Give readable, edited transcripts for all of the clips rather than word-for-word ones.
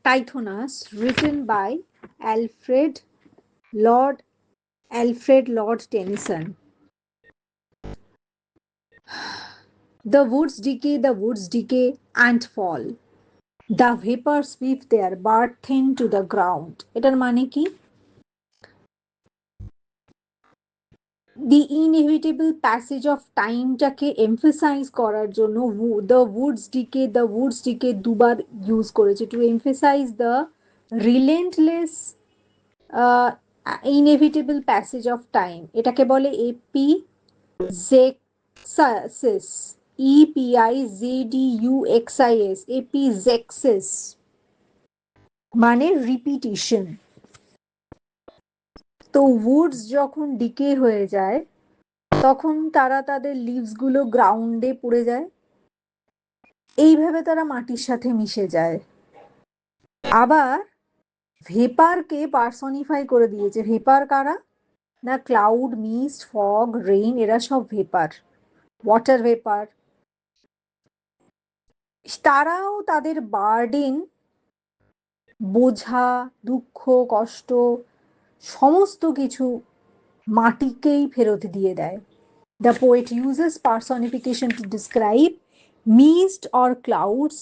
Tithonus, written by Alfred Lord Tennyson. The woods decay and fall. The vapors sweep their birth thin to the ground. এটার মানে কি? The inevitable passage of টাইমটাকে emphasise করার জন্য the woods decay দুবার use করেছে to emphasize the relentless inevitable passage of time. এটাকে বলে epizexis, EPIZDUXIS, epizexis মানে রিপিটিশন। তো উডস যখন ডিকে হয়ে যায় তখন তারা তাদের লিভস গুলো গ্রাউন্ডে পড়ে যায়, এইভাবে তারা মাটির সাথে মিশে যায়। আবার ভেপারকে পার্সনিফাই করে দিয়েছে। ভেপার কারা? না, ক্লাউড, মিস্ট, ফগ, রেইন, এরা সব ভেপার, ওয়াটার ভেপার। তারাও তাদের বার্ডেন, বোঝা, দুঃখ, কষ্ট সমস্ত কিছু মাটিকেই ফেরত দিয়ে দেয়। The poet uses personification to describe mist or clouds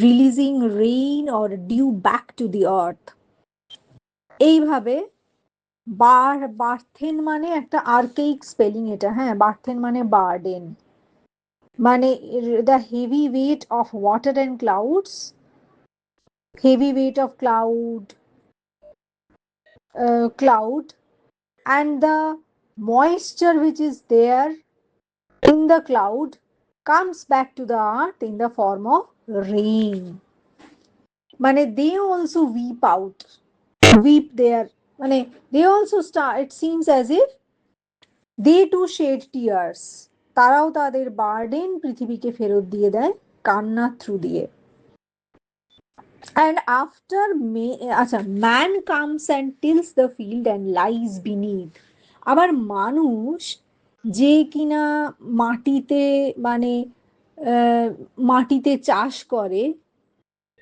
releasing rain or dew back to the earth. এইভাবে বার্থেন মানে একটা আর্কেইক স্পেলিং এটা, হ্যাঁ, বার্থেন মানে বার্ডেন, মানে the heavy weight of water and clouds, heavy weight of cloud and the moisture which is there in the cloud comes back to the earth in the form of rain. মানে they also weep their, মানে they also start, it seems as if they too shed tears. তারাও তাদের burden পৃথিবীকে ফেরত দিয়ে দেয় কান্নার through দিয়ে। And after man comes and tills the field and lies beneath. আবার মানুষ যে কিনা মাটিতে মানে মাটিতে চাষ করে,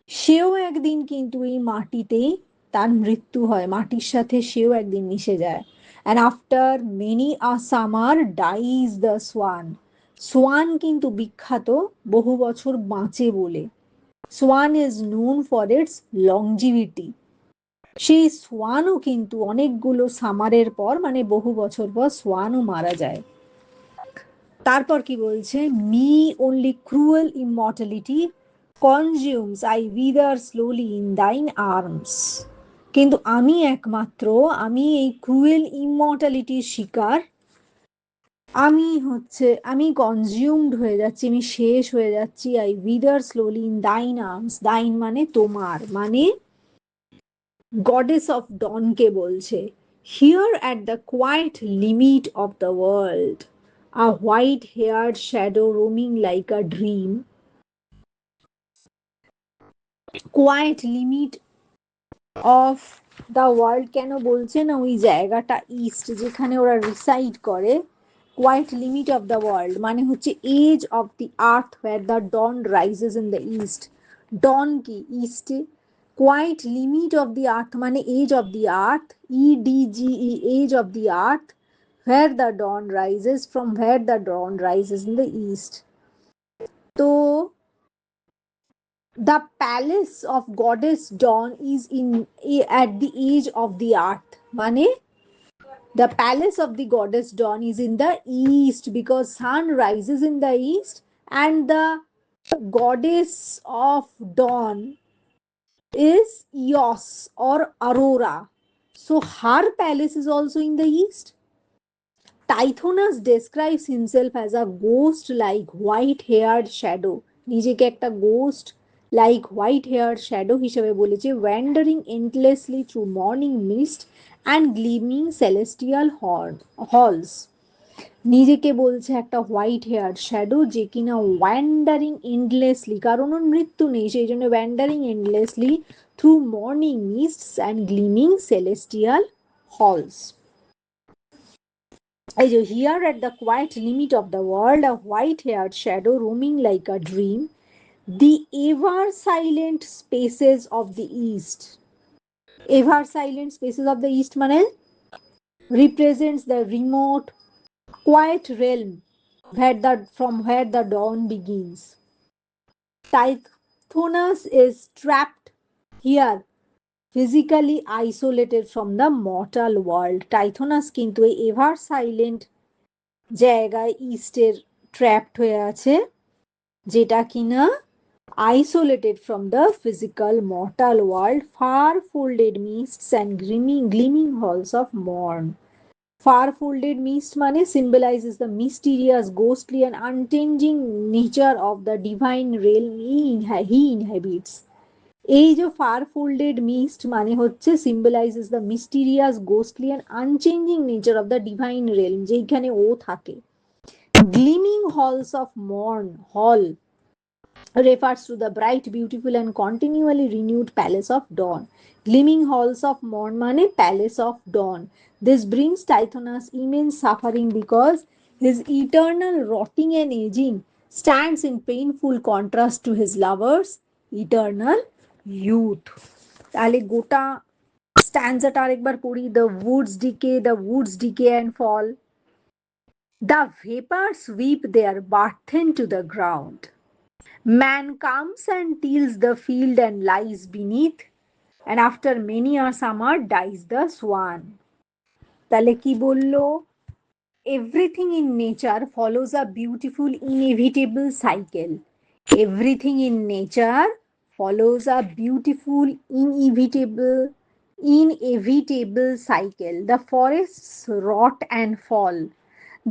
সেও একদিন কিন্তু এই মাটিতেই তার মৃত্যু হয়, মাটির সাথে সেও একদিন মিশে যায়। And after many a summer dies the swan. Swan কিন্তু বিখ্যাত বহু বছর বাঁচে বলে। Swan is known for its longevity. সেই সোয়ানও কিন্তু অনেকগুলো সামারের পর, মানে বহু বছর পর সোয়ানও মারা যায়। তারপর কি বলছে? Me only cruel immortality consumes, I wither slowly in thine arms. কিন্তু আমি এই ক্রুয়েল ইমর্টালিটির শিকার। আমি কনজিউমড হয়ে যাচ্ছি, আমি শেষ হয়ে যাচ্ছি। I wither slowly in thine arms. Thine মানে তোমার, মানে গডেস অফ ডনকে বলছে। Here at the quiet limit of the world a white haired shadow roaming like a dream. Quiet limit of the world কেন বলছে? না, ওই জায়গাটা ইস্ট যেখানে ওরা রিসাইড করে। Quiet limit of the world মানে হচ্ছে edge of the earth where the dawn rises in the east. Dawn কি? ইস্টে। Quiet limit of the earth মানে edge of the earth, EDGE, edge of the earth, where the dawn rises, from where the dawn rises in the east. তো the palace of goddess dawn is at the edge of the earth, মানে the palace of the goddess dawn is in the east because sun rises in the east, and the goddess of dawn is Eos or Aurora, so her palace is also in the east. Tithonus describes himself as a ghost like white haired shadow. নিজেকে একটা ghost like white hair shadow হিসেবে বলেছে, wandering endlessly through morning mist and gleaming celestial halls. নিজেকে বলছে একটা white hair shadow যে কিনা wandering endlessly, কারণ ওর মৃত্যু নেই সেই জন্য wandering endlessly through morning mists and gleaming celestial halls. Here at the quiet limit of the world, a white-haired shadow roaming like a dream, The ever silent spaces of the East. Ever silent spaces of the East মানে represents the remote, quiet realm from where the dawn begins. Tithonus is trapped here, physically isolated from the mortal world. Tithonus কিন্তু এই ever silent জায়গায় ইস্টের trapped হয়ে আছে, যেটা কিনা isolated from the physical mortal world, far folded mists and gleaming halls of morn. Far folded mist মানে symbolizes the mysterious, ghostly and unchanging nature of the divine realm he inhabits. এই যে fur folded mist মানে হচ্ছে symbolises the mysterious, ghostly and unchanging nature of the divine realm, যেইখানে ও থাকে। Gleaming halls of morn, hall refers to the bright, beautiful, and continually renewed palace of dawn. Gleaming halls of morn mane palace of dawn. This brings Tithonus immense suffering because his eternal rotting and aging stands in painful contrast to his lover's eternal youth. তাহলে গোটা স্ট্যান্ডাটা আরেকবার পড়ি। the woods decay and fall, the vapors sweep their burthen to the ground. Man comes and tills the field and lies beneath, and after many a summer dies the swan. তাহলে কি বললো? Everything in nature follows a beautiful, inevitable cycle. Everything in nature follows a beautiful, inevitable cycle. The forests rot and fall.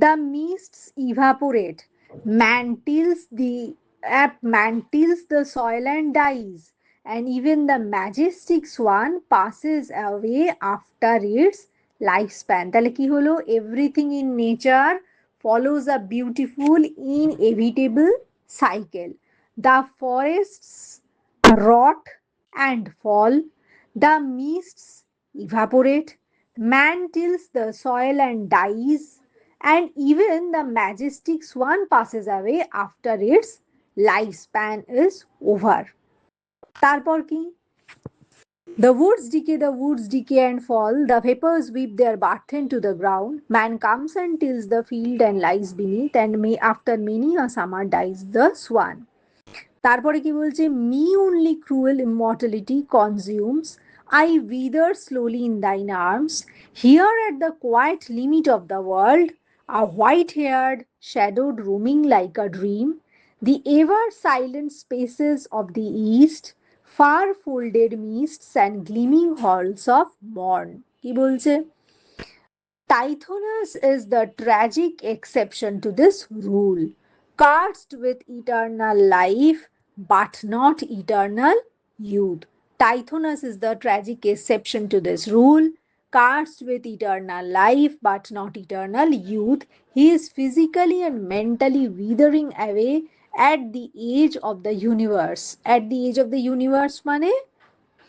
The mists evaporate. Man tills the soil and dies, and even the majestic swan passes away after its lifespan. তাহলে কি হলো? Everything in nature follows a beautiful, inevitable cycle. The forests rot and fall. The mists evaporate. Man tills the soil and dies, and even the majestic swan passes away after its lifespan is over. তারপর কি? the woods decay and fall, the vapors weep their burthen to the ground. Man comes and tills the field and lies beneath, and may after many a summer dies the swan. তারপরে কি বলছে? Me only cruel immortality consumes, I wither slowly in thine arms. Here at the quiet limit of the world, a white-haired shadow roaming like a dream, the ever silent spaces of the east, far folded mists and gleaming halls of morn. কি বলছে? Tithonus is the tragic exception to this rule, cursed with eternal life but not eternal youth. Tithonus is the tragic exception to this rule, cursed with eternal life but not eternal youth. He is physically and mentally withering away at the age of the universe. At the age of the universe, mane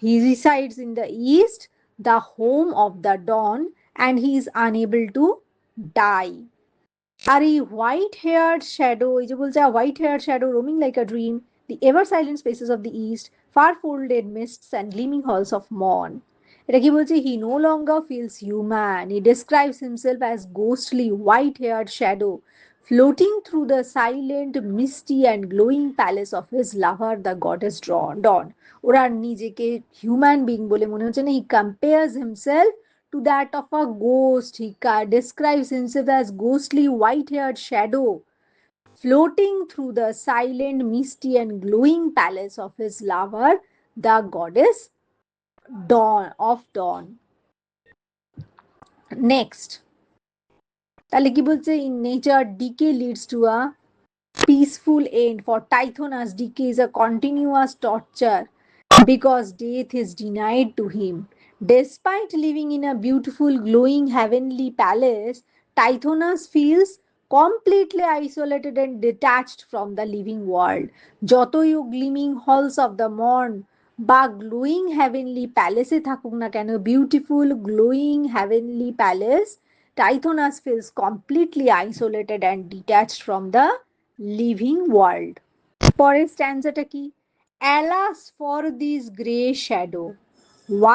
he resides in the east, the home of the dawn, and he is unable to die. আর এই white haired shadow, এই যে বলছে white haired shadow roaming like a dream, the ever silent spaces of the east, far folded mists and gleaming halls of morn. এটা কি বলছে? He no longer feels human, he describes himself as ghostly white haired shadow floating through the silent, misty and glowing palace of his lover, the goddess Dawn. ওরা নিজেকে human being বলে মনে হচ্ছে না। He compares himself to that of a ghost. He describes himself as ghostly white-haired shadow floating through the silent, misty and glowing palace of his lover, the goddess Dawn. Next, তাহলে কি বলছে? In nature, decay leads to a peaceful end. For Tithonus, decay is a continuous torture because death is denied to him. Despite living in a beautiful, glowing, heavenly palace, Tithonus feels completely isolated and detached from the living world. যতই ও gleaming halls of the morn বা glowing heavenly প্যালেসে থাকুক না কেন, beautiful glowing heavenly palace, Tithonus feels completely isolated and detached from the living world. পরের স্ট্যান্জাটা কি? Alas for this grey shadow,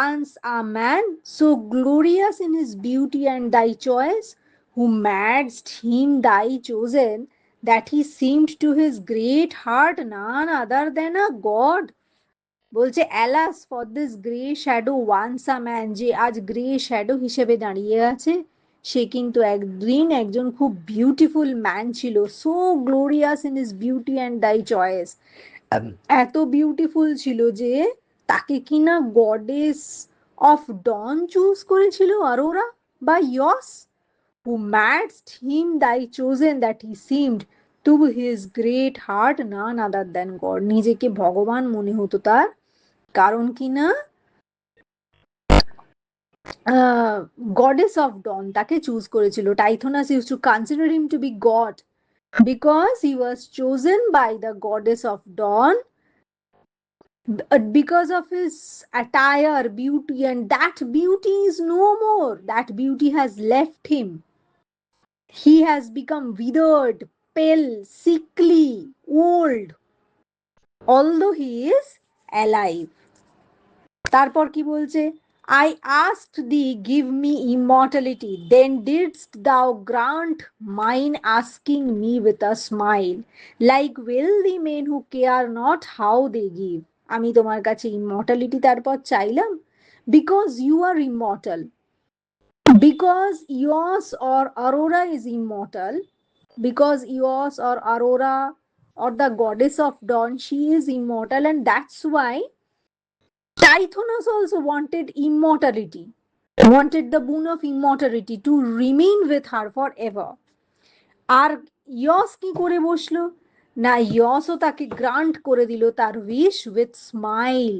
once a man so glorious in his beauty and thy choice, who madst him thy chosen, that he seemed to his great heart none other than a god. বলছে alas for this grey shadow once a man, যে আজ grey shadow হিসেবে দাঁড়িয়ে আছে, সে কিন্তু একদিন একজন খুব বিউটিফুল ম্যান ছিল, so glorious in is beauty and দাই চয়েস, এত বিউটিফুল ছিল যে তাকে কিনা গডেস অফ ডন চুজ করেছিল অরোরা বা ইয়স, who madst him thy chosen, that he seemed to his great heart none other than God. নিজেকে ভগবান মনে হতো তার, কারণ কিনা গডেস অফ ডন তাকে চুজ করেছিল। Tithonus use to consider him to be god because he was chosen by the goddess of dawn, because of his attire, beauty, and that beauty is no more. That beauty has left him. He has become withered, pale, sickly, old, although he is alive. তারপর কি বলছে? I asked thee, give me immortality, then didst thou grant mine, asking me with a smile, like wealthy men who care not how they give. আমি তোমার কাছে immortality তারপর চাইলাম, because you are immortal, because Eos or Aurora is immortal, because Eos or Aurora or the goddess of dawn, she is immortal, and that's why Tithonus also wanted immortality, wanted the boon of immortality to remain with her forever. আর ইয়স কি করে বসলো? না, ইয়সও তাকে grant করে দিল তার wish with smile,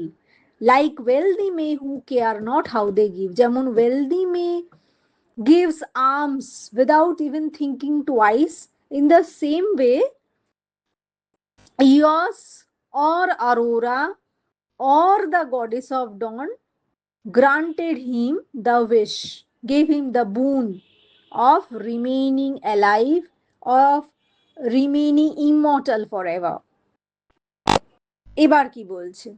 like wealthy men who care not how they give, যেমন wealthy men gives alms without even thinking twice, in the same way Eos or Aurora or the goddess of dawn granted him the wish, gave him the boon of remaining alive, of remaining immortal forever. এবার কি বলছে?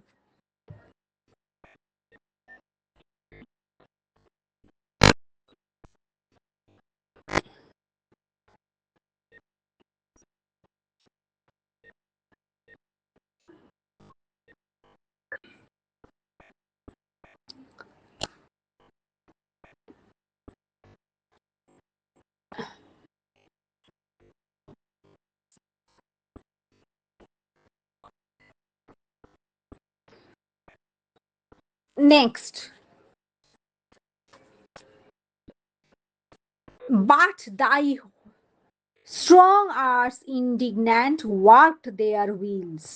Next, but thy strong arms indignant worked their wheels,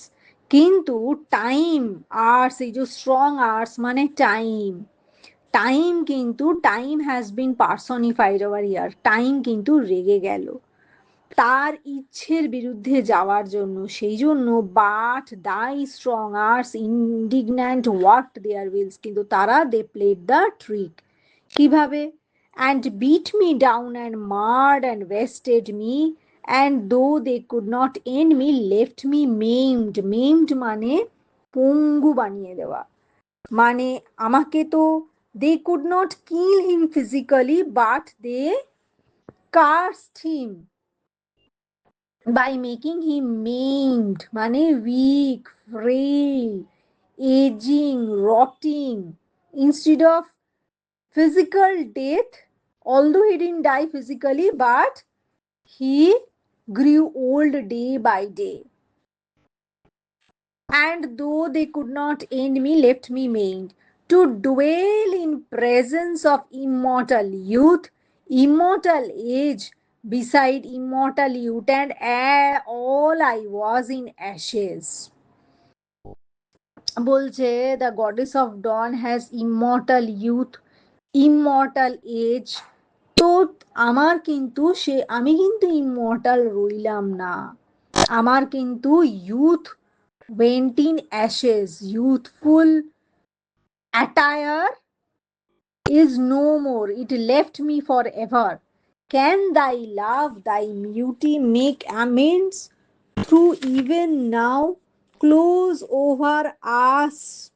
কিন্তু time আর্স, এই যে strong আর্স মানে time, time কিন্তু time has been personified over year, time কিন্তু রেগে গেল তার ইচ্ছের বিরুদ্ধে যাওয়ার জন্য, সেই জন্য but thy strong hours indignant worked their wills, কিন্তু তারা দে প্লেড দ্য ট্রিক, কিভাবে? And beat me down and marred and wasted me, and though they could not end me left me maimed, maimed মানে পঙ্গু বানিয়ে দেওয়া, মানে আমাকে তো they could not kill him physically but they cursed him by making him maimed, মানে weak, frail, aging, rotting, instead of physical death, although he didn't die physically, but he grew old day by day. And though they could not end me, left me maimed, to dwell in presence of immortal youth, immortal age, beside immortal youth, and all I was in ashes. বলছে the goddess of dawn has immortal youth, immortal age, তো আমার কিন্তু আমি কিন্তু immortal রইলাম না, আমার কিন্তু youth went in ashes, youthful attire is no more, it left me forever. Can thy love, thy beauty make amends through even now close over us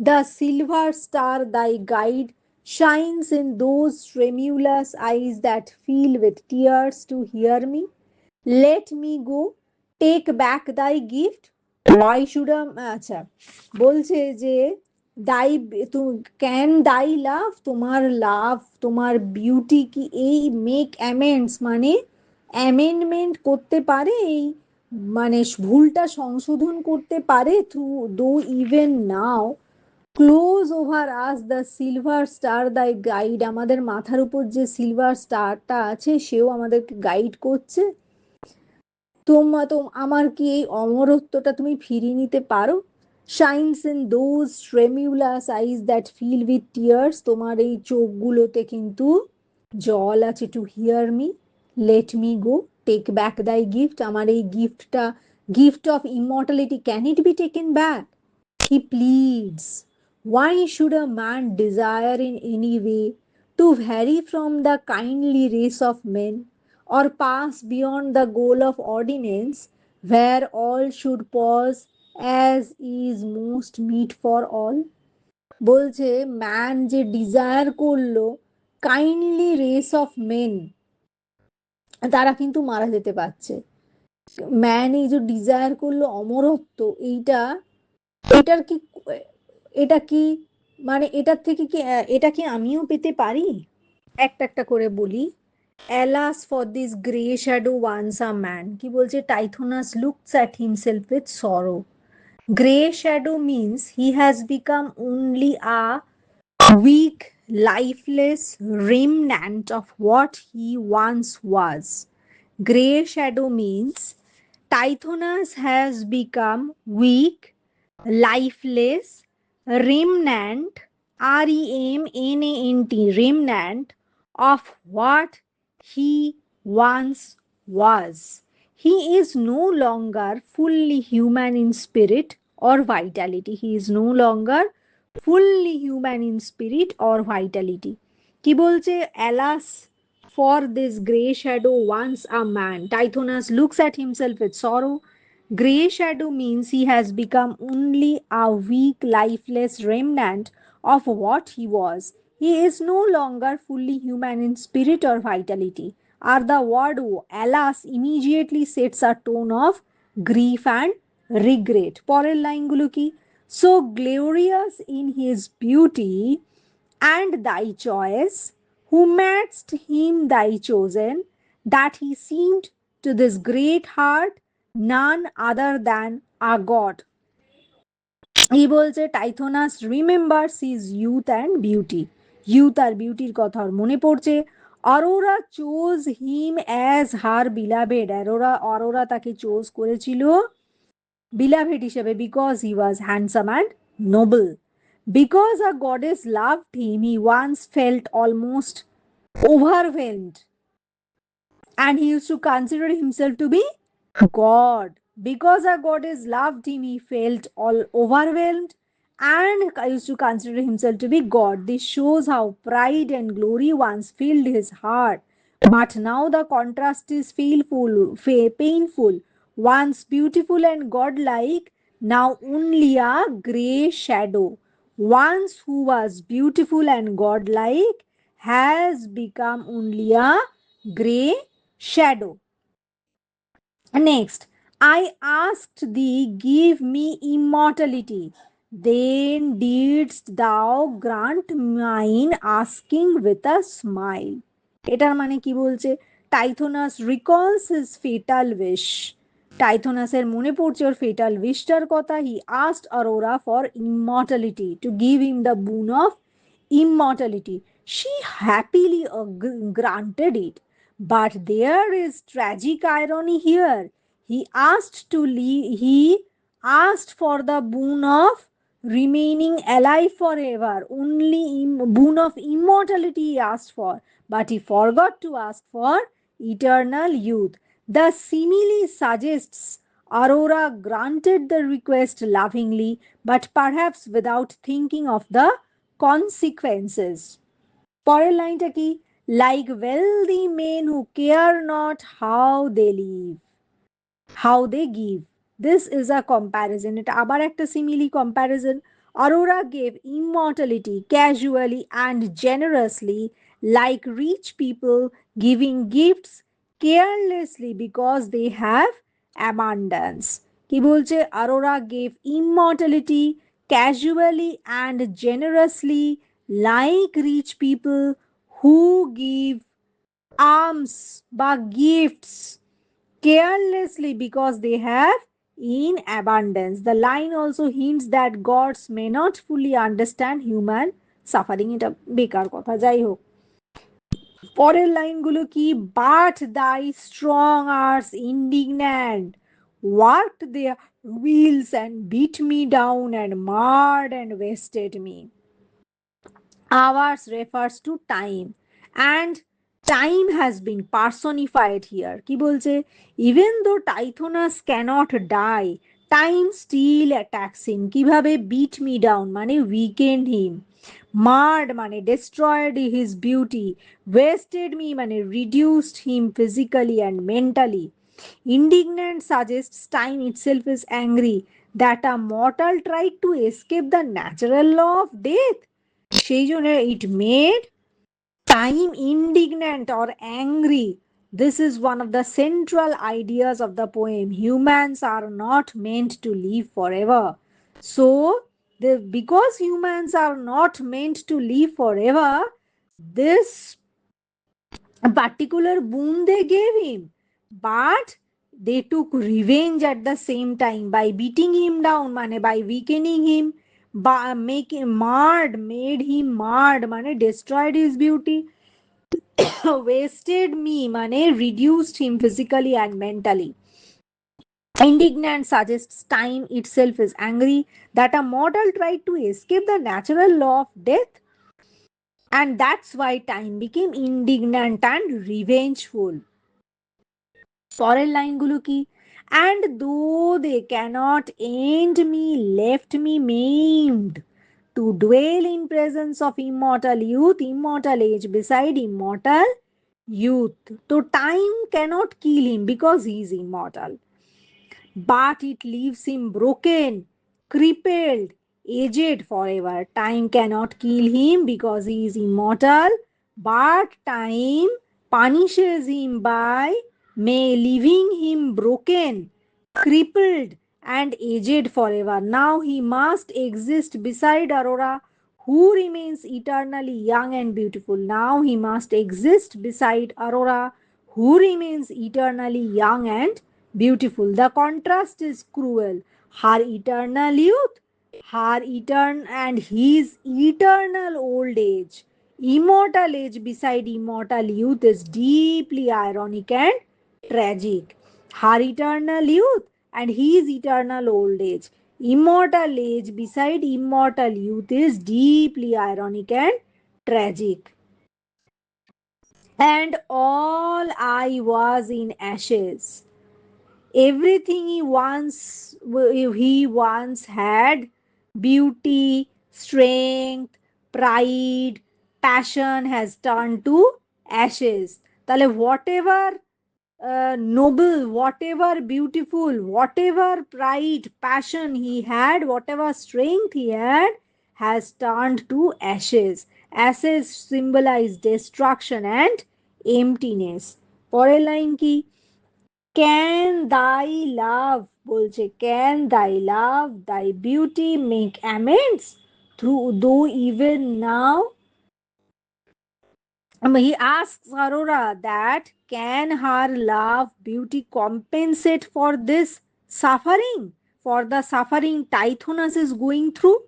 the silver star, thy guide, shines in those tremulous eyes that fill with tears to hear me. Let me go, take back thy gift. Why should I? আচ্ছা বলছে যে দাই can দাই লাভ, তোমার লাভ, তোমার beauty কি এই make অ্যামেন্ডস মানে অ্যামেন্ডমেন্ট করতে পারে, এই মানে ভুলটা সংশোধন করতে পারে থ্রু দো even now close over us the silver star দাই গাইড, আমাদের মাথার উপর যে সিলভার স্টারটা আছে সেও আমাদেরকে গাইড করছে। আমার কি এই অমরত্বটা তুমি ফিরিয়ে নিতে পারো? Shines in those tremulous eyes that fill with tears, তোমার এই চোখগুলোতে কিন্তু জল আছে। To hear me, let me go, take back thy gift, আমার এই গিফটটা, gift of immortality, can it be taken back? He pleads. Why should a man desire in any way to vary from the kindly race of men, or pass beyond the goal of ordinance, where all should pause as is most meet for all? বলছে man যে desire করলো kindly race of main, তারা কিন্তু মারা যেতে পারছে। Man এই যে ডিজায়ার করলো অমরত্ব, এইটা, এটার কি, এটা কি মানে এটার থেকে কি এটা কি আমিও পেতে পারি? একটা একটা করে বলি। Alas for this grey shadow once a man, কি বলছে, Tithonus looks at himself with sorrow. Grey shadow means he has become only a weak, lifeless remnant of what he once was. Grey shadow means Tithonus has become weak, lifeless, remnant, remnant, remnant of what he once was. He is no longer fully human in spirit or vitality. He is no longer fully human in spirit or vitality. কি বলছে, alas for this grey shadow once a man, Tithonus looks at himself with sorrow. Grey shadow means he has become only a weak, lifeless remnant of what he was. He is no longer fully human in spirit or vitality. Or the word alas immediately sets a tone of grief and regret. পরের লাইনগুলো কি, so glorious in his beauty and thy choice, who madst him thy chosen, that he seemed to this great heart none other than a god. এই বলছে Tithonus remembers his youth and beauty, youth আর বিউটির কথা ওর মনে পড়ছে। Aurora chose him as her beloved, Aurora তাকে chose করেছিল বিলাভেড হিসেবে, because he was handsome and noble. Because a goddess loved him he once felt almost overwhelmed, and he used to consider himself to be God. Because a goddess loved him, he felt all overwhelmed and used to consider himself to be God. This shows how pride and glory once filled his heart. But now the contrast is painful. Once beautiful and godlike, now only a grey shadow. Once who was beautiful and godlike has become only a grey shadow. Next, I asked thee, give me immortality. Then didst thou grant mine, asking with a smile. এটার মানে কি বলছে, Tithonus recalls his fatal wish, টাইথোনাসের মনে পড়ছে ওর fatal উইশটার কথা। He asked Aurora for immortality, to give him the boon of immortality. She happily granted it. But there is tragic irony here. He asked for the boon of remaining alive forever. Only boon of immortality he asked for, but he forgot to ask for eternal youth. The simile suggests Aurora granted the request lovingly, but perhaps without thinking of the consequences. পরের লাইনটা কি, like wealthy men who care not how they live, how they give. This is a comparison. It আবার একটা simile comparison. Aurora gave immortality casually and generously, like rich people giving gifts carelessly because they have abundance. কি বলছে? Aurora gave immortality casually and generously, like rich people who give alms বা gifts carelessly because they have in abundance. The line also hints that gods may not fully understand human suffering. এটা বেকার কথা, যাই হোক। পরের লাইনগুলো কি? But thy strong arms indignant worked their wheels and beat me down and marred and wasted me. Hours refers to time, and time has been personified here. কি বলছে? Even though Tithonus cannot die, time still attacks him. কিভাবে? beat me down মানে weakened him, marred মানে destroyed his beauty, wasted me মানে reduced him physically and mentally. Indignant suggests time itself is angry that a mortal tried to escape the natural law of death. সেই জন্য it made time indignant or angry. This is one of the central ideas of the poem. Humans are not meant to live forever. So, because humans are not meant to live forever, this particular boon they gave him, but they took revenge at the same time by beating him down, mane by weakening him, by making marred, made him marred, mane destroyed his beauty, wasted me, mane reduced him physically and mentally. Indignant suggests time itself is angry that a mortal tried to escape the natural law of death, and that's why time became indignant and revengeful. পরের লাইনগুলো কি? and though they cannot end me, left me maimed to dwell in presence of immortal youth, immortal age beside immortal youth. So time cannot kill him because he is immortal, but it leaves him broken, crippled, aged forever. Time cannot kill him because he is immortal, but time punishes him by leaving him broken, crippled, and aged forever. Now he must exist beside Aurora, who remains eternally young and beautiful. Now he must exist beside Aurora, who remains eternally young and beautiful. The contrast is cruel. Her eternal youth, her and his eternal old age. Immortal age beside immortal youth is deeply ironic and tragic. Her eternal youth and his eternal old age. Immortal age beside immortal youth is deeply ironic and tragic. And all I was in ashes. Everything he once had, beauty, strength, pride, passion, has turned to ashes. তাহলে whatever noble, whatever beautiful, whatever pride, passion he had, whatever strength he had, has turned to ashes. Ashes symbolize destruction and emptiness. পরের line কি? can thy love বলছে, can thy love, thy beauty make amends through though even now? He asks Aurora that can her love, beauty compensate for this suffering, for the suffering Tithonus is going through?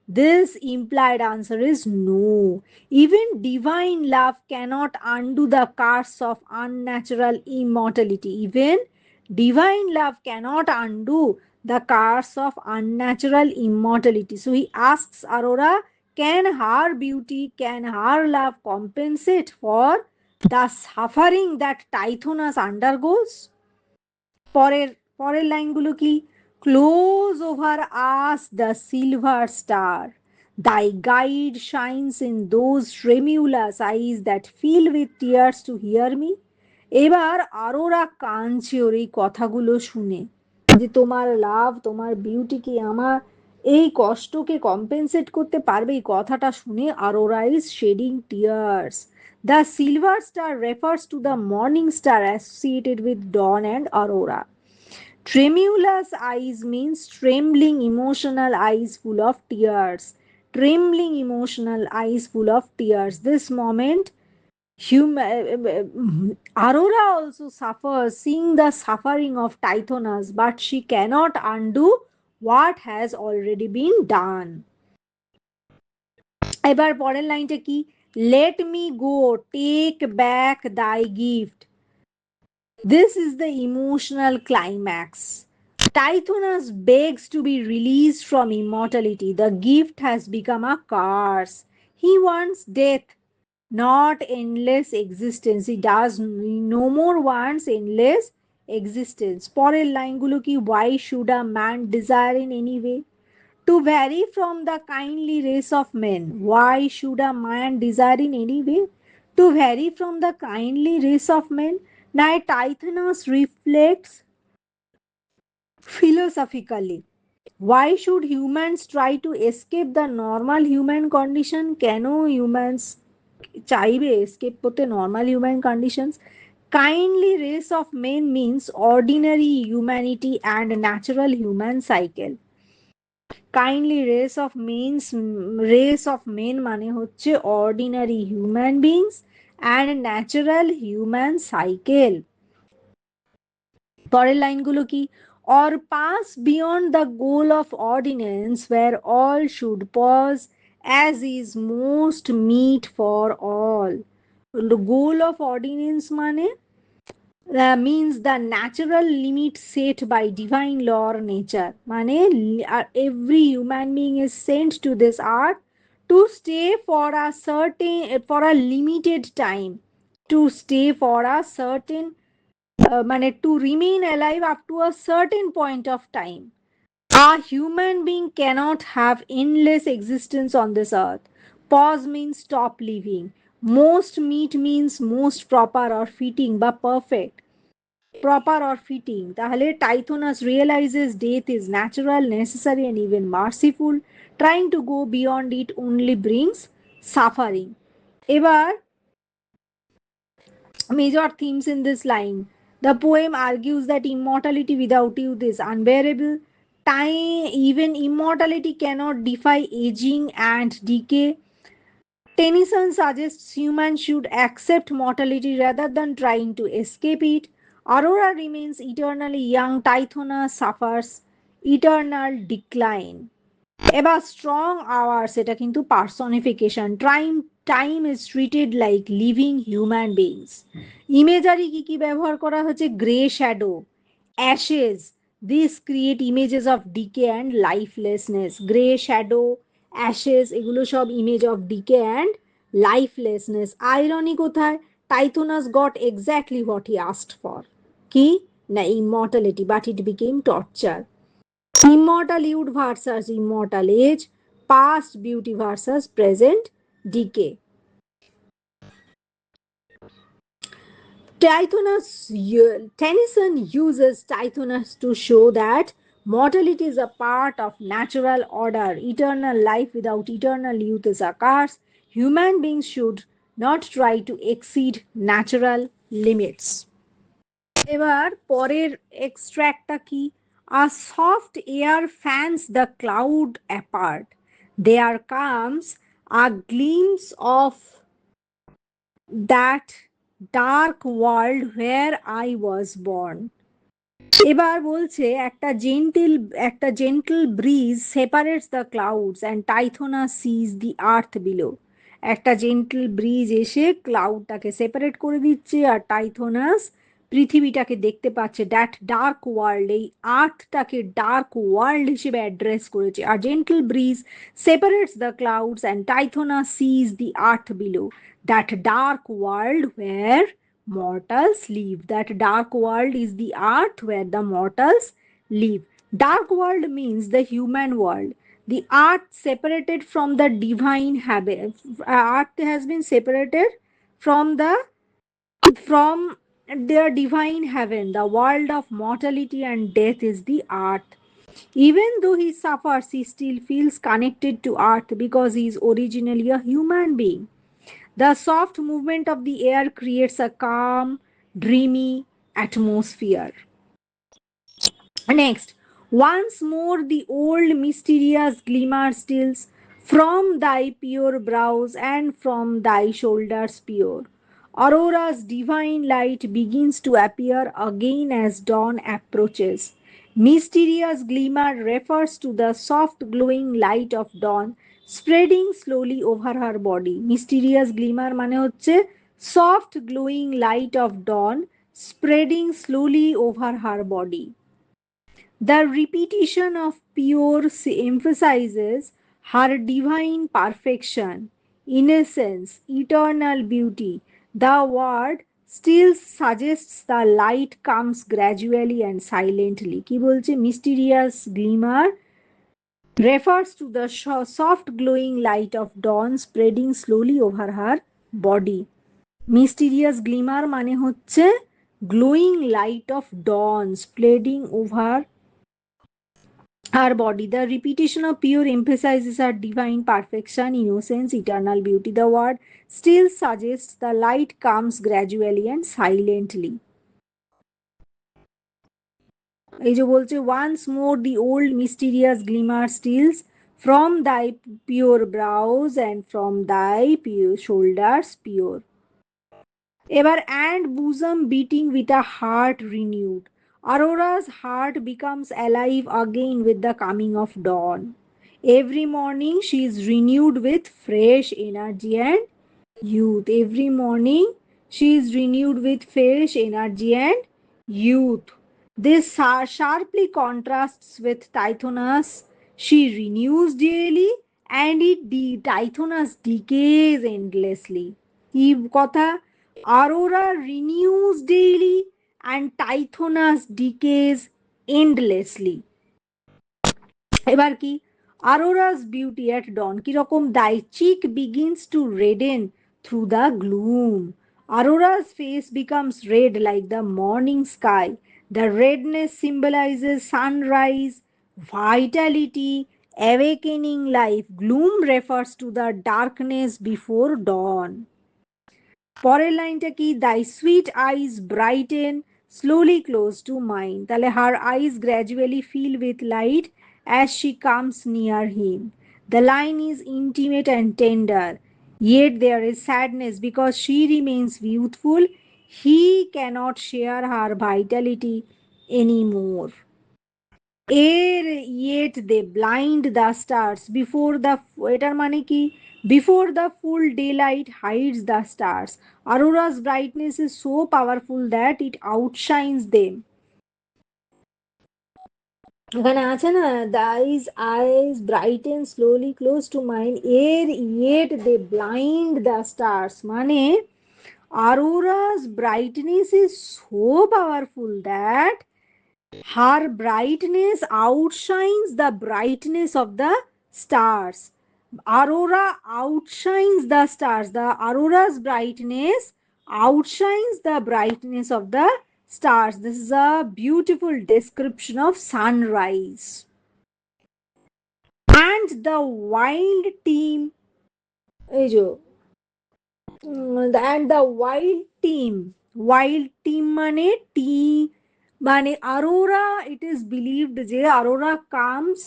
This implied answer is no. Even divine love cannot undo the curse of unnatural immortality. Even divine love cannot undo the curse of unnatural immortality. So he asks Aurora, can her beauty, can her love compensate for the suffering that Tithonus undergoes? পরের লাইনগুলো কি? close over us the silver star, Thy guide shines in those tremulous eyes that fill with tears to hear me. এবার আরোরা কাঁদছে ওর এই কথাগুলো শুনে, যে তোমার লাভ, তোমার বিউটি কি আমার এই কষ্টকে কম্পেনসেট করতে পারবে? এই কথাটা শুনে Aurora is shedding tears. The silver star refers to the morning star associated with dawn and Aurora. Tremulous eyes means trembling emotional eyes full of tears. Trembling emotional eyes full of tears. This moment, Aurora also suffers, seeing the suffering of Tithonus, but she cannot undo what has already been done. এবার পরের লাইনটা কি? Let me go, take back thy gift. This is the emotional climax. Tithonus begs to be released from immortality. The gift has become a curse. He wants death, not endless existence. He does no more wants endless existence. পরের লাইনগুলো কি? Why should a man desire in any way to vary from the kindly race of men? Why should a man desire in any way to vary from the kindly race of men? Now Tithonus reflects philosophically. Why should humans try to escape the normal human condition? কেন humans চাইবে escape করতে normal human conditions? Kindly race of men means ordinary humanity and natural human cycle. Kindly race of men মানে হচ্ছে ordinary human beings and natural human cycle. পরের লাইনগুলো কি? Or pass beyond the goal of ordinance where all should pause as is most meet for all. The goal of ordinance মানে means the natural limit set by divine law or nature. মানে every human being is sent to this earth to stay for a limited time, to stay for a certain মানে to remain alive up to a certain point of time. A human being cannot have endless existence on this earth. Pause means stop living. Most meet means most proper or fitting বা perfect. Proper or fitting. তাহলে Tithonus realizes death is natural, necessary and even merciful. Trying to go beyond it only brings suffering. এবার major themes in this line. The poem argues that immortality without youth is unbearable. Time, even immortality cannot defy aging and decay. Tennyson suggests humans should accept mortality rather than trying to escape it. Aurora remains eternally young. Tithonus suffers eternal decline. এবার strong hours, এটা কিন্তু personification. Time is treated like living human beings. Imagery কি কি ব্যবহার করা হচ্ছে? Grey shadow, ashes, this create images of decay and lifelessness. Grey shadow, ashes এগুলো সব image of decay and lifelessness. Irony কোথায়? Tithonus got exactly what he asked for. কি না? Immortality, but it became torture. Immortal youth versus immortal age, past beauty versus present decay. Tennyson uses Tithonus to show that mortality is a part of natural order. Eternal life without eternal youth is a curse. Human beings should not try to exceed natural limits. এবার পরের এক্সট্র্যাক্টটা কি? A soft air fans the cloud apart. There comes a glimpse of that dark world where I was born. এবার বলছে একটা gentle bridge separates the clouds and Tithonus sees the earth below. একটা gentle bridge এসে ক্লাউডটাকে separate করে দিচ্ছে, আর টাইথোনাস পৃথিবীটাকে দেখতে পাচ্ছে। দ্যাট ডার্ক ওয়ার্ল্ড, এই আর্থটাকে ডার্ক ওয়ার্ল্ড হিসেবে অ্যাড্রেস করেছে। আর gentle bridge separates the clouds and Tithonus sees the earth below. That dark world where mortals live. That dark world is the earth where the mortals live. Dark world means the human world. The earth separated from the divine habit. Earth has been separated from from their divine heaven. The world of mortality and death is the earth. Even though he suffers, he still feels connected to earth because he is originally a human being. The soft movement of the air creates a calm, dreamy atmosphere. Next, once more the old mysterious glimmer steals from thy pure brows and from thy shoulders pure. Aurora's divine light begins to appear again as dawn approaches. Mysterious glimmer refers to the soft glowing light of dawn spreading slowly over her body. Mysterious glimmer মানে হচ্ছে soft glowing light of dawn spreading slowly over her body. The repetition of pure emphasizes her divine perfection, innocence, eternal beauty. The word still suggests the light comes gradually and silently. কি বলছে? Mysterious glimmer refers to the soft glowing light of dawn spreading slowly over her body. Mysterious glimmer মানে হচ্ছে glowing light of dawn spreading over her body. The repetition of pure emphasizes her divine perfection, innocence, eternal beauty. The word still suggests the light comes gradually and silently. এই যে বলছে once more the old mysterious glimmer steals from thy pure brows and from thy pure shoulders pure. Ever and bosom beating with a heart renewed. Aurora's heart becomes alive again with the coming of dawn. Every morning she is renewed with fresh energy and youth. Every morning she is renewed with fresh energy and youth. This sharply contrasts with Tithonus. She renews daily and Tithonus decays endlessly. কি কথা? Aurora renews daily and Tithonus decays endlessly. এবার কি? Aurora's beauty at dawn কিরকম? Thy cheek begins to redden through the gloom. Aurora's face becomes red like the morning sky. The redness symbolizes sunrise, vitality, awakening life. Gloom refers to the darkness before dawn. পরের লাইনটা কি? thy sweet eyes brighten slowly close to mine. তাহলে her eyes gradually fill with light as she comes near him. The line is intimate and tender, yet there is sadness because she remains youthful. He cannot share her vitality anymore. Ere yet they blind the stars before the এটার মানে কি? Before the full daylight hides the stars. Aurora's brightness is so powerful that it outshines them. এখানে আছে না, thine eyes brighten slowly close to mine, ere yet they blind the stars, মানে Aurora's brightness is so powerful that her brightness outshines the brightness of the stars. Aurora outshines the stars. The aurora's brightness outshines the brightness of the stars. This is a beautiful description of sunrise. And the wild team, and the wild team মানে টি মানে Arora, it is believed যে Arora comes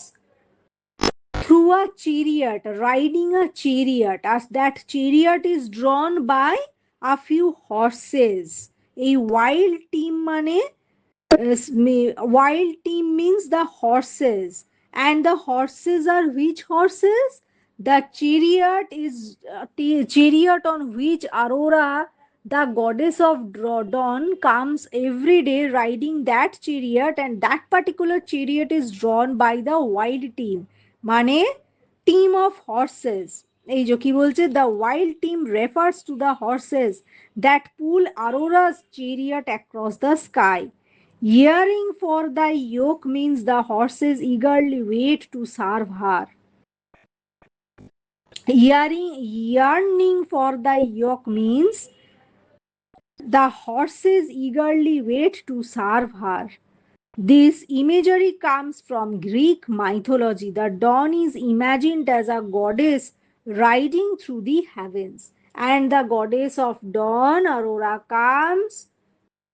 through a chariot, riding a chariot, as that chariot is drawn by a few horses. A wild team মানে wild team means the horses, and the horses are which horses? The chariot is chariot on which Aurora, the goddess of dawn, comes every day riding that chariot, and that particular chariot is drawn by the wild team মানে team of horses. এই যে কি বলছে? the wild team refers to the horses that pull Aurora's chariot across the sky. Yearning for thy yoke means the horses eagerly wait to serve her. Yearning for the yoke means the horses eagerly wait to serve her. This imagery comes from Greek mythology. The dawn is imagined as a goddess riding through the heavens, and the goddess of dawn, Aurora, comes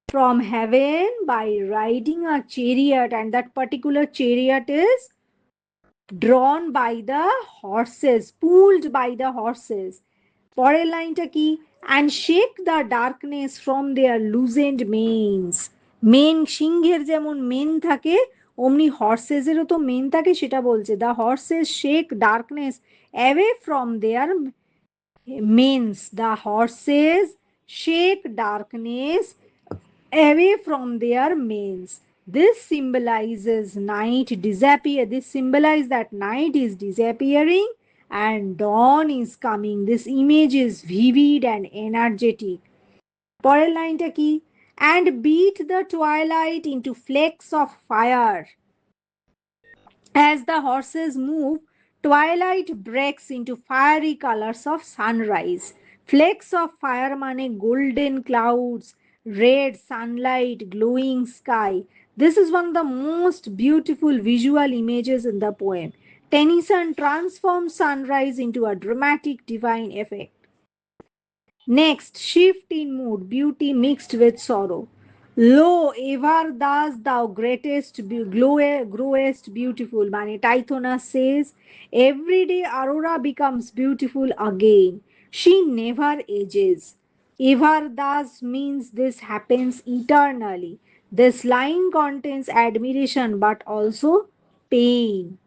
from heaven by riding a chariot, and that particular chariot is drawn by the horses, pulled by the horses. পরের লাইনটা কি? and shake the darkness from their loosened manes. Mane সিংহের যেমন main থাকে অমনি হর্সেসেরও তো main থাকে, সেটা বলছে the horses shake darkness away from their manes. The horses shake darkness away from their manes. This symbolizes night disappear. This symbolizes that night is disappearing and dawn is coming. This image is vivid and energetic. পরের লাইনটা কি? and beat the twilight into flakes of fire. As the horses move, twilight breaks into fiery colors of sunrise. Flakes of fire mane golden clouds, red sunlight, glowing sky. This is one of the most beautiful visual images in the poem. Tennyson transforms sunrise into a dramatic divine effect. Next, shift in mood, beauty mixed with sorrow. Lo, ever thus thou growest beautiful. Mane Tithonus says, every day Aurora becomes beautiful again. She never ages. Ever thus means this happens eternally. This line contains admiration but also pain.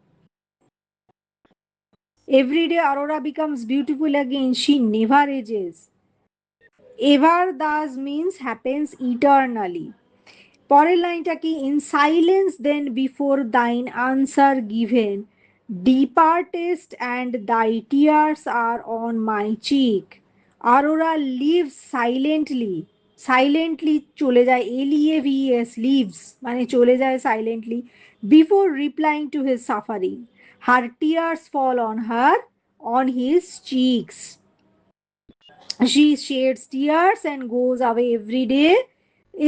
Every day Aurora becomes beautiful again. She never ages. Ever thus means happens eternally. পরের লাইনটা কি? in silence then before thine answer given departest and thy tears are on my cheek. Aurora lives silently চলে যায়, leaves leaves মানে চলে যায় silently before replying to his suffering. Her tears fall on his cheeks. She sheds tears and goes away every day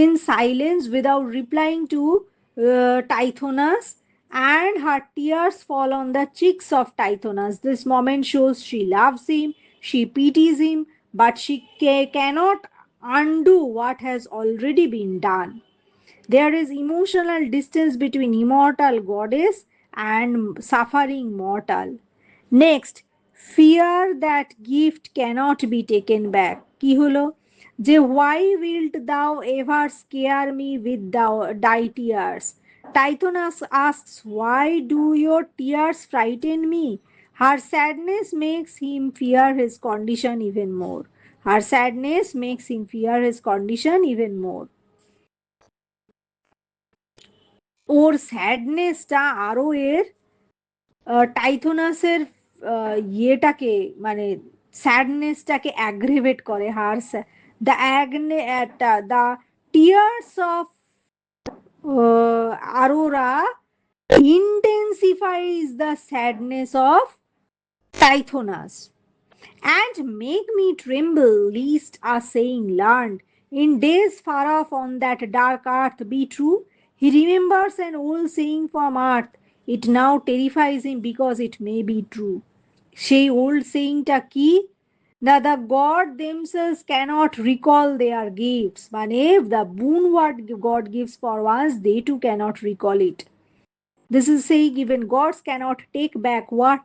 in silence without replying to Tithonus, and her tears fall on the cheeks of Tithonus. This moment shows she loves him, she pities him, but she cannot undo what has already been done. There is emotional distance between immortal goddess and suffering mortal. Next, fear that gift cannot be taken back. কি হলো? যে why wilt thou ever scare me with thy tears? Tithonus asks, why do your tears frighten me? Her sadness makes him fear his condition even more. Her sadness makes him fear his condition even more. ওর স্যাডনেসটা আরো এর টাইথোনাসের ইয়েটাকে মানে স্যাডনেসটাকে aggravate করে। Her the the tears of Aurora intensifies the sadness of Tithonus and make me tremble lest a saying learned in days far off on that dark earth be true. He remembers an old saying from earth. It now terrifies him because it may be true. সেই old sayingটা কি? That the god themselves cannot recall their gifts. মানে the boon what God gives for once, they too cannot recall it. This is saying even gods cannot take back what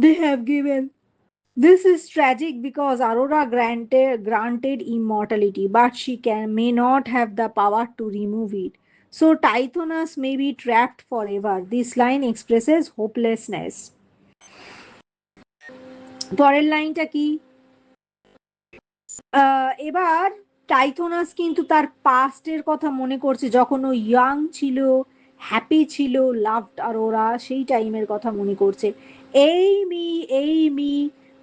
they have given. This is tragic because Aurora granted immortality, but she may not have the power to remove it. So Tithonus may be trapped forever. This line expresses hopelessness. পরের লাইনটা কি? এবার টাইথোনাস কিন্তু তার পাস্টের কথা মনে করছে, যখন ও ইয়াং ছিল, হ্যাপি ছিল, লাভড আরোরা, সেই টাইমের কথা মনে করছে। এই me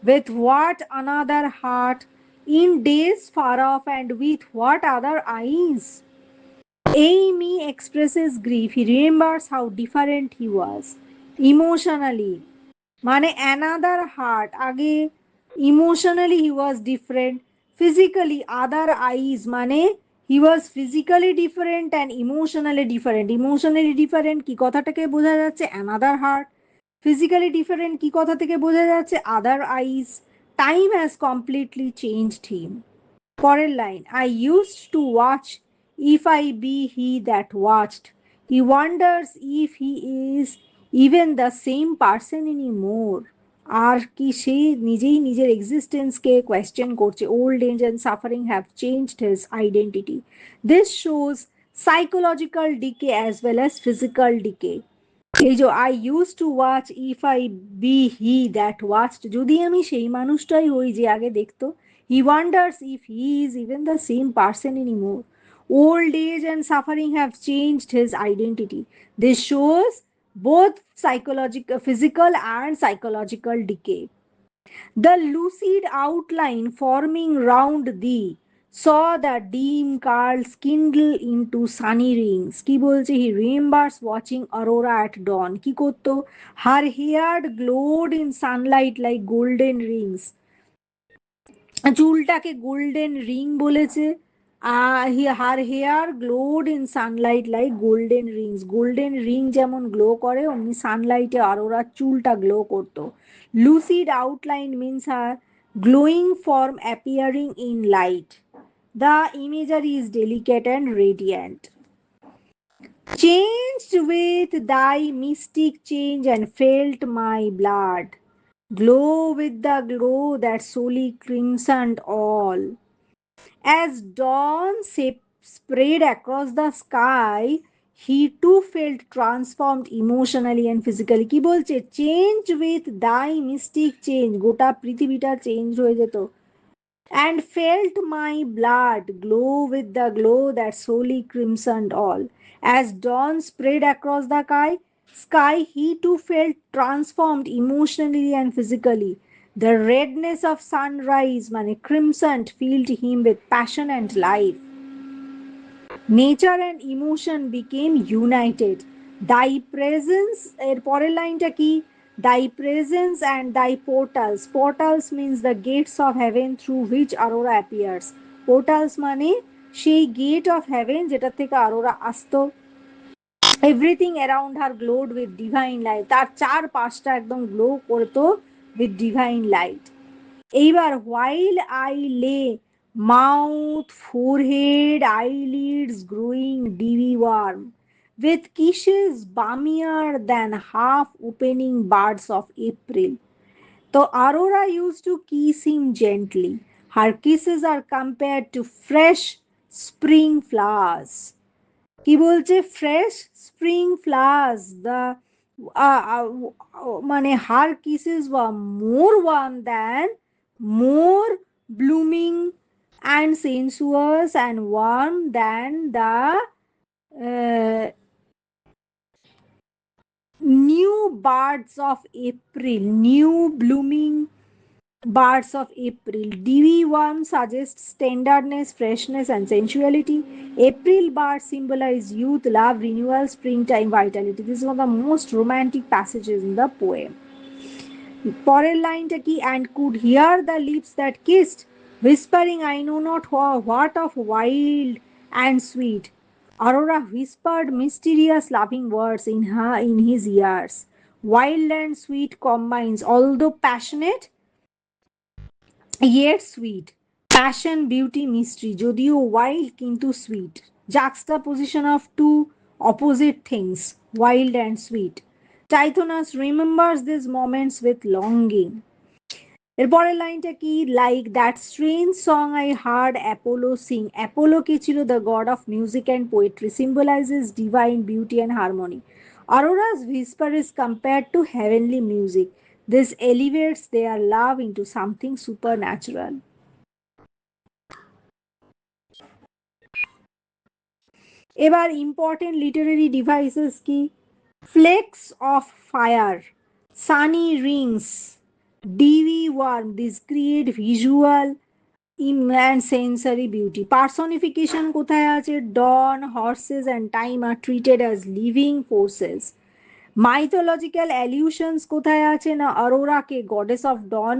with what another heart in days far off and with what other eyes. Amy expresses grief. He remembers how different he was emotionally. মানে অ্যানাদার হার্ট, আগে emotionally he was different, physically other eyes মানে he was physically different and emotionally different. Emotionally different কি কথা থেকে বোঝা যাচ্ছে? Another heart. Physically different কি কথা থেকে বোঝা যাচ্ছে? Other eyes. Time has completely changed him. পরের line, I used to watch if I be he that watched, he wonders if he is even the same person any more. আর কি সে নিজেই নিজের এক্সিস্টেন্সকে কোয়েশ্চেন করছে। Old age and suffering have changed his identity. This shows psychological decay as well as physical decay. এই যে I use to watch if I be he that watched, যদি আমি সেই মানুষটাই হই যে আগে দেখতো, he wonders if he is even the same person any more. Old age and suffering have changed his identity. This shows both psychological, physical and psychological decay. The lucid outline forming round thee saw the dim curls kindle into sunny rings. কি বলছে? He remembers watching aurora at dawn. কি করতো? Her hair glowed in sunlight like golden rings. চুলটাকে golden ring বলেছে। Her hair glowed in sunlight like golden rings. Golden ring যেমন glow করে অমনি সানলাইটে অরোরার চুলটা গ্লো করতো। Lucid outline means her glowing form appearing in light. The imagery is delicate and radiant. Changed with thy mystic change and felt my blood glow with the glow that solely crimsoned all. As dawn spread across the sky, he too felt transformed emotionally and physically. কি বলছে? Change with thy mystic change, গোটা পৃথিবীটা change হয়ে যেত। And felt my blood glow with the glow that solely crimsoned all. As dawn spread across the sky, he too felt transformed emotionally and physically. The redness of sunrise, মানে crimsoned, filled him with passion and life. Nature and emotion became united. Thy presence, এর পরের লাইনটা কি? Thy presence and thy portals. Portals means the gates of heaven through which aurora appears. Portals মানে সেই gate of heaven যেটা থেকে aurora আসতো। Everything around her glowed with divine light. তার চারপাশটা একদম গ্লো করতো with divine light. এইবার while I lay, mouth, forehead, eyelids growing dewy warm, with kisses balmier than half opening buds of April. So Aurora used to kiss him gently. Her kisses are compared to fresh spring flowers. কি বলছে? Fresh spring flowers. The মানে her kisses were more warm than, more blooming and sensuous and warm than the new birds of April. New blooming birds of April. Dewy warm suggests tenderness, freshness, and sensuality. April birds symbolize youth, love, renewal, springtime, vitality. This is one of the most romantic passages in the poem. পরের লাইনটা কি? and could hear the lips that kissed, whispering I know not what of wild and sweet. Aurora whispered mysterious loving words in his ears. Wild and sweet combines, although passionate yet sweet. Passion, beauty, mystery. যদিও wild কিন্তু sweet. Juxtaposition of two opposite things, wild and sweet. Tithonus remembers these moments with longing. এরপরের লাইনটা কি? Like that strange song I heard Apollo sing. Apollo কে ছিল? The god of music and poetry, symbolizes divine beauty and harmony. Aurora's whisper is compared to heavenly music. This elevates their love into something supernatural. এবার important literary devices কি? Flakes of fire, sunny rings, dewy warm, this create visual and sensory beauty. Personification কোথায় আছে? Dawn, horses and time are treated as living forces. Mythological allusions কোথায় আছে না, অরোরাকে goddess of dawn,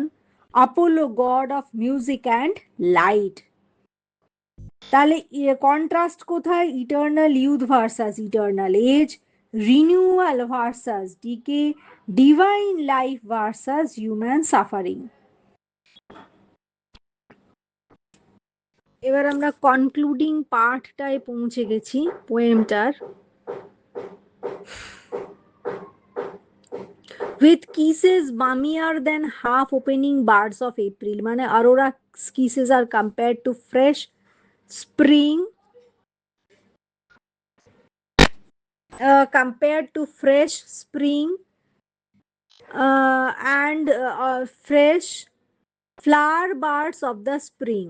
Apollo god of music and light. তাহলে contrast কোথায়, eternal youth versus eternal age, renewal versus decay, divine life versus human suffering. এবার আমরা concluding পার্টটায় পৌঁছে গেছি পোয়েমটার। With kisses bummier than half opening buds of April, মানে Aurora's kisses are compared to fresh spring, and fresh flower buds of the spring.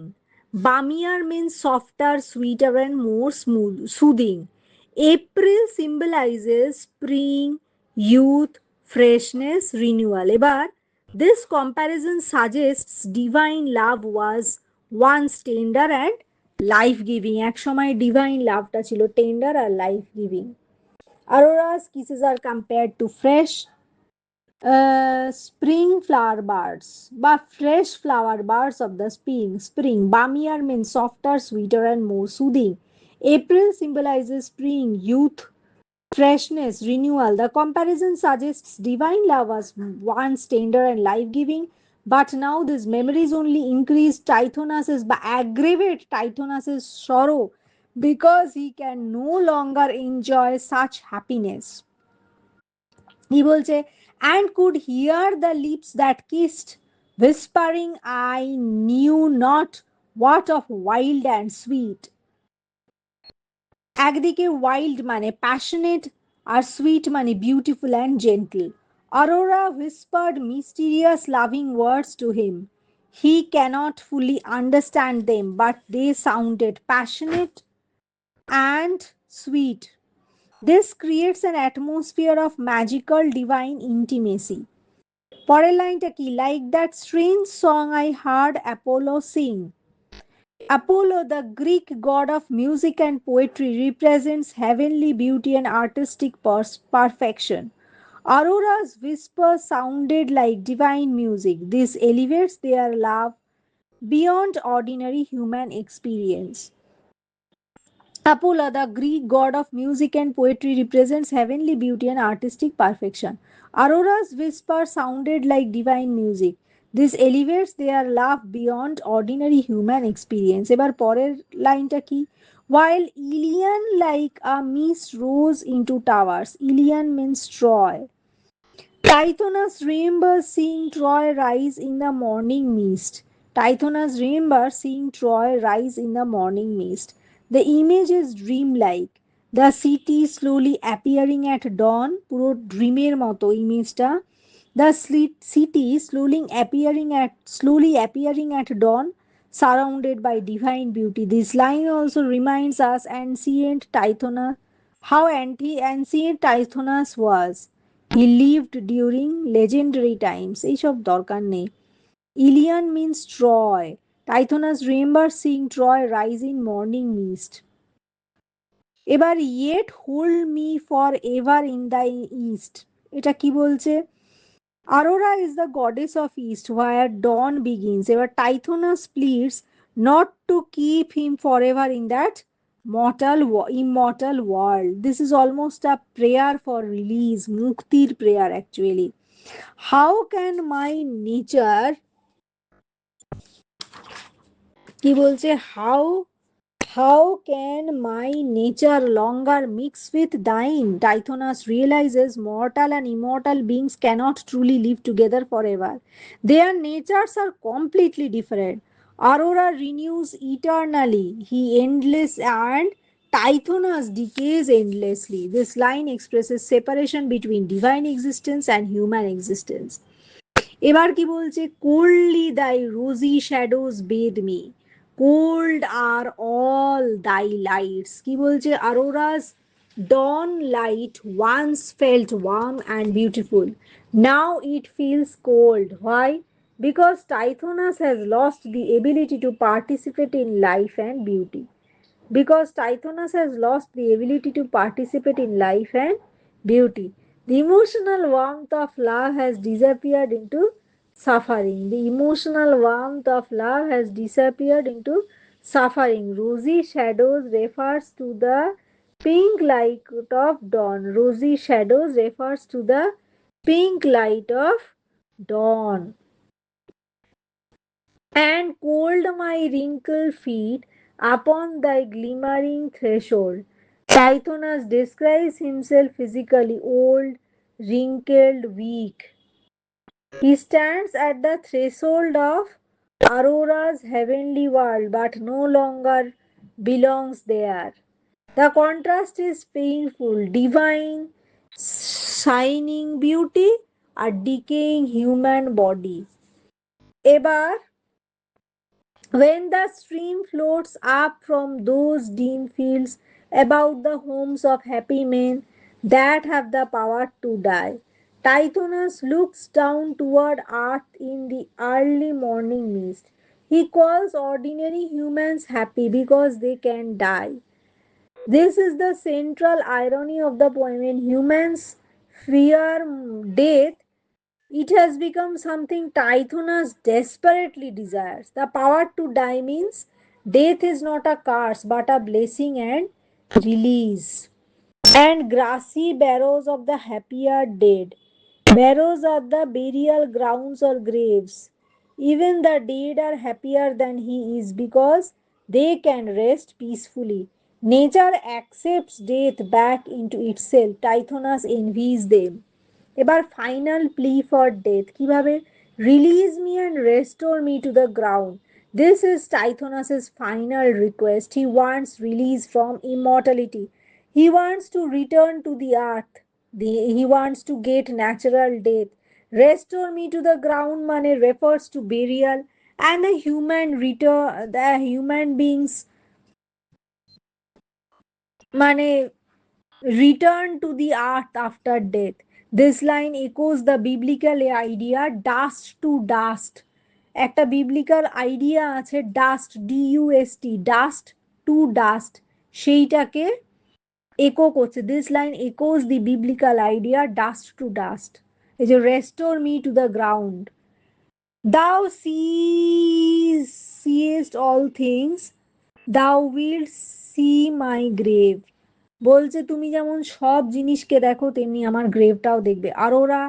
Bummier means softer, sweeter, and more smooth, soothing. April symbolizes spring, youth, freshness, renewal. এবার this comparison suggests divine love was once tender and life giving. এক সময় divine লাভটা ছিল tender আর life giving. Aurora's kisses are compared to spring flower buds, but fresh flower buds of the spring. Bamier means softer, sweeter, and more soothing. April symbolizes spring, youth, freshness, renewal. The comparison suggests divine love was once tender and life giving, but now these memories only increase Tithonus's, but aggravate Tithonus's sorrow because he can no longer enjoy such happiness. কি বলছে, and could hear the lips that kissed, whispering, I knew not what of wild and sweet. একদিকে wild মানে passionate আর sweet মানে beautiful and gentle. Aurora whispered mysterious loving words to him. He cannot fully understand them, but they sounded passionate and sweet. This creates an atmosphere of magical divine intimacy. পরের লাইনটা কি, like that strange song I heard Apollo Singh. Apollo, the Greek god of music and poetry, represents heavenly beauty and artistic perfection. Aurora's whisper sounded like divine music. This elevates their love beyond ordinary human experience. Apollo, the Greek god of music and poetry, represents heavenly beauty and artistic perfection. Aurora's whisper sounded like divine music. This elevates their love beyond ordinary human experience. এবার পরের লাইনটা কি, while Ilion like a mist rose into towers. Ilion means Troy. Tithonus remembers seeing Troy rise in the morning mist. Tithonus remembers seeing Troy rise in the morning mist. The image is dreamlike. The city slowly appearing at dawn. পুরো ড্রিমের মতো ইমেজটা। The city slowly appearing at dawn, surrounded by divine beauty. This line also reminds us ancient Tithonus was. He lived during legendary times. এইসব দরকার নেই। Ilion means Troy. Tithonus remembers seeing Troy rise in morning mist. এবার yet hold me forever in thy east. এটা কি বলছে, Aurora is the goddess of east where dawn begins. এবার Tithonus pleads not to keep him forever in that immortal world. This is almost a prayer for release, muktir prayer actually. How can my nature, কি বলছে, how can my nature longer mix with thine? Tithonus realizes mortal and immortal beings cannot truly live together forever. Their natures are completely different. Aurora renews eternally, he endless, and Tithonus decays endlessly. This line expresses separation between divine existence and human existence. এবার কি বলছে, coldly thy rosy shadows bathe me, cold are all thy lights. কি বলছে, Aurora's dawn light once felt warm and beautiful, now it feels cold. Why? Because Tithonus has lost the ability to participate in life and beauty. Because Tithonus has lost the ability to participate in life and beauty. The emotional warmth of love has disappeared into suffering. The emotional warmth of love has disappeared into suffering. Rosy shadows refers to the pink light of dawn. Rosy shadows refers to the pink light of dawn. And cold my wrinkled feet upon thy glimmering threshold. Tithonus describes himself physically old, wrinkled, weak. He stands at the threshold of Aurora's heavenly world but no longer belongs there. The contrast is painful, divine, shining beauty, a decaying human body. এবার when the stream floats up from those dim fields about the homes of happy men that have the power to die, Tithonus looks down toward earth in the early morning mist. He calls ordinary humans happy because they can die. This is the central irony of the poem. When humans fear death, it has become something Tithonus desperately desires. The power to die means death is not a curse but a blessing and release. And grassy barrows of the happier dead. Barrows are the burial grounds or graves. Even the dead are happier than he is because they can rest peacefully. Nature accepts death back into itself. Tithonus envies them. এবার final plea for death কিভাবে release me and restore me to the ground this is টাইথোনাসের final request he wants release from immortality he wants to return to the earth he wants to get natural death restore me to the ground মানে refers to burial and the human return the human beings মানে return to the earth after death. This line echoes the biblical idea dust to dust. একটা biblical idea আছে dust D-U-S-T dust to dust সেইটাকে echo করছে. This line echoes the biblical idea dust to dust. এই যে restore me to the ground. Thou seest all things, thou wilt see my grave. বলছে তুমি যেমন সব জিনিসকে দেখো তেমনি আমার গ্রেভটাও দেখবে Arora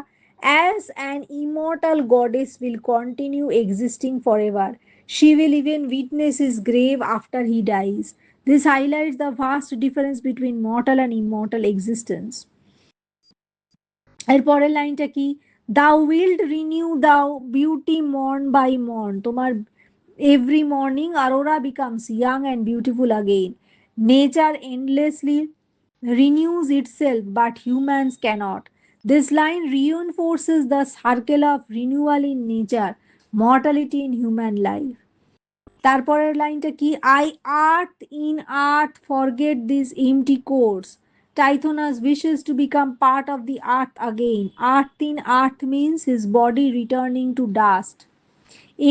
as an immortal goddess will continue existing forever. She will even witness his grave after he dies. This highlights the vast difference between mortal and immortal existence. এর পরের লাইনটা কি thou wilt renew thou beauty morn by morn তোমার every morning aurora becomes young and beautiful again. Nature endlessly renews itself but humans cannot. This line reinforces the circle of renewal in nature, mortality in human life. তারপরের লাইনটা কি I earth in earth forget this empty course. Tithonus wishes to become part of the earth again. Earth in earth means his body returning to dust.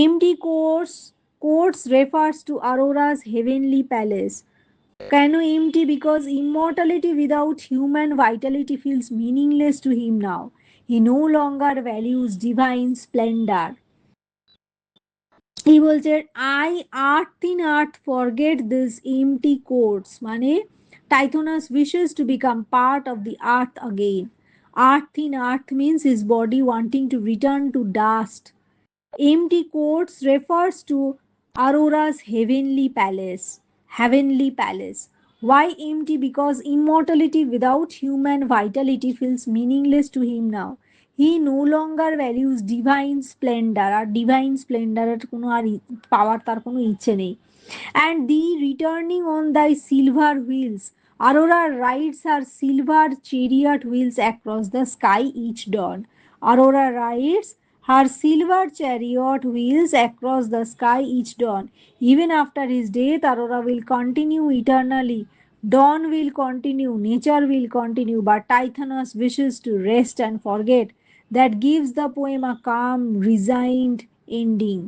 Empty course refers to Aurora's heavenly palace. Can empty because immortality without human vitality feels meaningless to him now. He no longer values divine splendor. কি বলছে I earth in earth forget this empty courts মানে Tithonus wishes to become part of the earth again. Earth in earth means his body wanting to return to dust. Empty courts refers to Aurora's heavenly palace. Heavenly palace. Why empty? Because immortality without human vitality feels meaningless to him now. He no longer values divine splendor R divine স্প্লেন্ডারের কোনো আর পাওয়ার তার কোনো ইচ্ছে নেই and the returning on thy silver wheels. Aurora rides her silver chariot wheels across the sky each dawn. Aurora rides her silver chariot wheels across the sky each dawn. Even after his death, Aurora will continue eternally. Dawn will continue, nature will continue, but Tithonus wishes to rest and forget. That gives the poem a calm, resigned ending.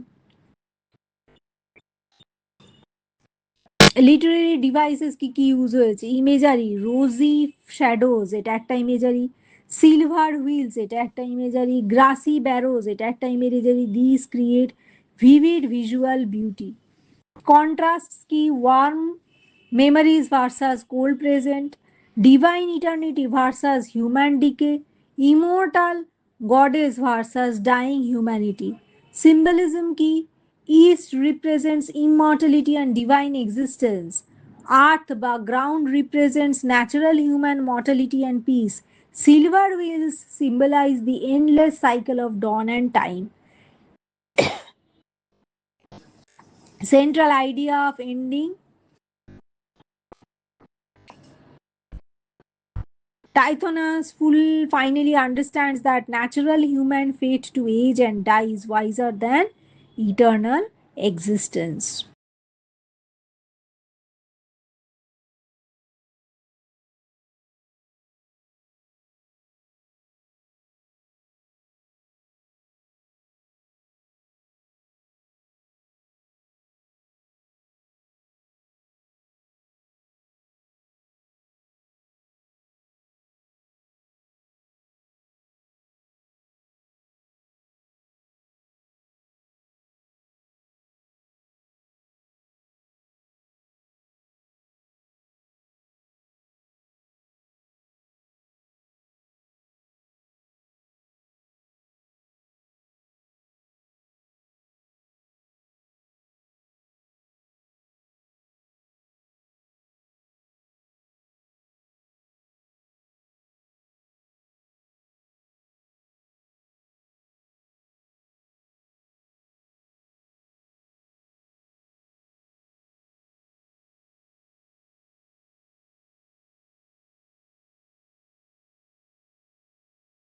Literary devices কি কি use হয়েছে imagery রোজি shadows এটা একটা imagery silver wheels এটা একটা imagery, grassy Baros এটা একটা imagery, this create vivid visual beauty. Contrast কি, worm memories versus cold present, divine eternity versus human decay, immortal goddess versus dying humanity. Symbolism ki, east represents immortality and divine existence, earth বা ground represents natural human mortality and peace, silver wheels symbolize the endless cycle of dawn and time. Central idea of ending, Tithonus full finally understands that natural human fate to age and die is wiser than eternal existence.